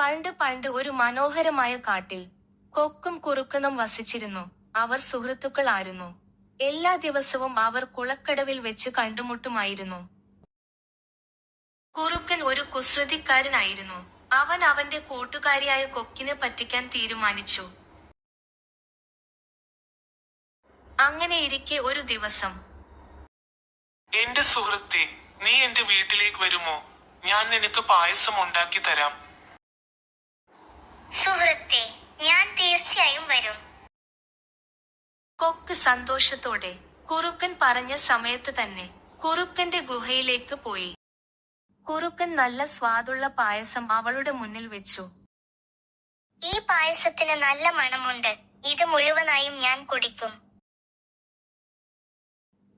പണ്ട് പണ്ട് ഒരു മനോഹരമായ കാട്ടിൽ കൊക്കും കുറുക്കനും വസിച്ചിരുന്നു. അവർ സുഹൃത്തുക്കളായിരുന്നു. എല്ലാ ദിവസവും അവർ കുളക്കടവിൽ വെച്ച് കണ്ടുമുട്ടുമായിരുന്നു. കുറുക്കൻ ഒരു കുസൃതിക്കാരനായിരുന്നു. അവൻ അവന്റെ കൂട്ടുകാരിയായ കൊക്കിനെ പറ്റിക്കാൻ തീരുമാനിച്ചു. അങ്ങനെയിരിക്കെ ഒരു ദിവസം, എന്റെ സുഹൃത്തേ, നീ എന്റെ വീട്ടിലേക്ക് വരുമോ? ഞാൻ നിനക്ക് പായസം ഉണ്ടാക്കി തരാം. സുഹൃത്തേ, ഞാൻ തീർച്ചയായും വരും. കൊക്ക് സന്തോഷത്തോടെ കുറുക്കൻ പറഞ്ഞ സമയത്ത് തന്നെ കുറുക്കന്റെ ഗുഹയിലേക്ക് പോയി. കുറുക്കൻ നല്ല സ്വാദുള്ള പായസം അവളുടെ മുന്നിൽ വെച്ചു. ഈ പായസത്തിന് നല്ല മണമുണ്ട്. ഇത് മുഴുവനായും ഞാൻ കുടിക്കും.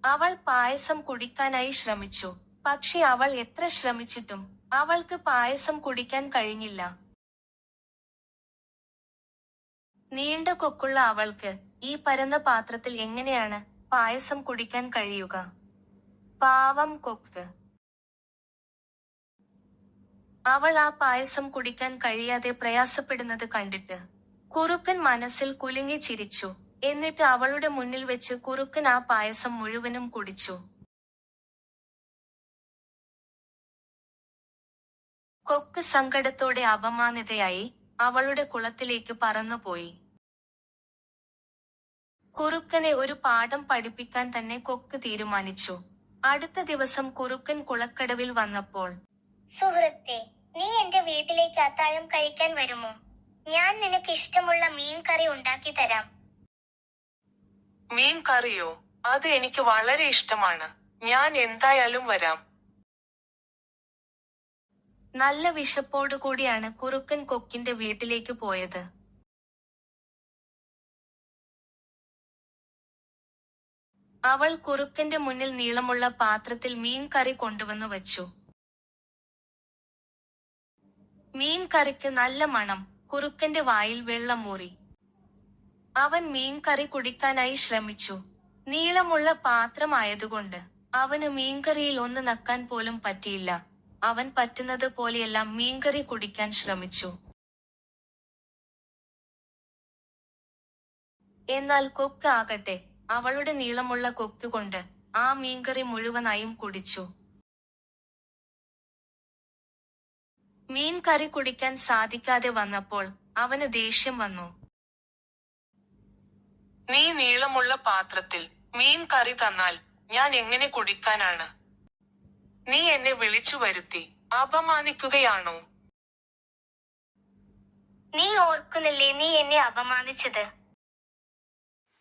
അവൾ പായസം കുടിക്കാനായി ശ്രമിച്ചു. പക്ഷെ അവൾ എത്ര ശ്രമിച്ചിട്ടും അവൾക്ക് പായസം കുടിക്കാൻ കഴിഞ്ഞില്ല. നീണ്ട കൊക്കുള്ള അവൾക്ക് ഈ പരന്ന പാത്രത്തിൽ എങ്ങനെയാണ് പായസം കുടിക്കാൻ കഴിയുക? പാവം കൊക്ക്. അവൾ ആ പായസം കുടിക്കാൻ കഴിയാതെ പ്രയാസപ്പെടുന്നത് കണ്ടിട്ട് കുറുക്കൻ മനസ്സിൽ കുലുങ്ങി ചിരിച്ചു. എന്നിട്ട് അവളുടെ മുന്നിൽ വെച്ച് കുറുക്കൻ ആ പായസം മുഴുവനും കുടിച്ചു. കൊക്ക് സങ്കടത്തോടെ അപമാനിതയായി അവളുടെ കുളത്തിലേക്ക് പറന്നുപോയി. കുറുക്കനെ ഒരു പാഠം പഠിപ്പിക്കാൻ തന്നെ കൊക്ക് തീരുമാനിച്ചു. അടുത്ത ദിവസം കുറുക്കൻ കുളക്കടവിൽ വന്നപ്പോൾ, സുഹൃത്തേ, നീ എന്റെ വീട്ടിലേക്ക് അത്താഴം കഴിക്കാൻ വരുമോ? ഞാൻ നിനക്ക് ഇഷ്ടമുള്ള മീൻ കറി ഉണ്ടാക്കി തരാം. മീൻ കറിയോ? അത് എനിക്ക് വളരെ ഇഷ്ടമാണ്. ഞാൻ എന്തായാലും വരാം. നല്ല വിശപ്പോടുകൂടിയാണ് കുറുക്കൻ കൊക്കിന്റെ വീട്ടിലേക്ക് പോയത്. അവൾ കുറുക്കന്റെ മുന്നിൽ നീളമുള്ള പാത്രത്തിൽ മീൻ കറി കൊണ്ടുവന്നു വച്ചു. മീൻ കറിക്ക് നല്ല മണം. കുറുക്കന്റെ വായിൽ വെള്ളമൂറി. അവൻ മീൻ കറി കുടിക്കാനായി ശ്രമിച്ചു. നീളമുള്ള പാത്രമായതുകൊണ്ട് അവന് മീൻകറിയിൽ ഒന്ന് നക്കാൻ പോലും പറ്റിയില്ല. അവൻ പറ്റുന്നത് പോലെയെല്ലാം മീൻകറി കുടിക്കാൻ ശ്രമിച്ചു. എന്നാൽ കൊക്ക് ആകട്ടെ അവളുടെ നീളമുള്ള കൊക്ക് കൊണ്ട് ആ മീൻകറി മുഴുവനായും കുടിച്ചു. മീൻ കറി കുടിക്കാൻ സാധിക്കാതെ വന്നപ്പോൾ അവന് ദേഷ്യം വന്നു. നീ നീളമുള്ള പാത്രത്തിൽ മീൻ കറി തന്നാൽ ഞാൻ എങ്ങനെ കുടിക്കാനാണ്? നീ എന്നെ വിളിച്ചു വരുത്തി അപമാനിക്കുകയാണോ? നീ ഓർക്കുന്നില്ലേ നീ എന്നെ അപമാനിച്ചത്?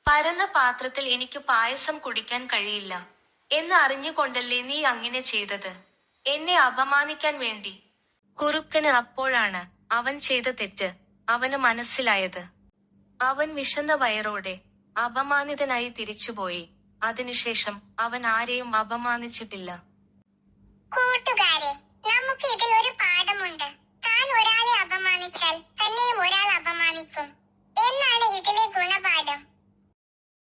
പരന്ന പാത്രത്തിൽ എനിക്ക് പായസം കുടിക്കാൻ കഴിയില്ല എന്ന് അറിഞ്ഞുകൊണ്ടല്ലേ നീ അങ്ങനെ ചെയ്തത്? എന്നെ അപമാനിക്കാൻ വേണ്ടി. കുറുക്കന് അപ്പോഴാണ് അവൻ ചെയ്ത തെറ്റ് അവന് മനസ്സിലായത്. അവൻ വിശന്ന വയറോടെ അപമാനിതനായി തിരിച്ചുപോയി. അതിനുശേഷം അവൻ ആരെയും അപമാനിച്ചിട്ടില്ല.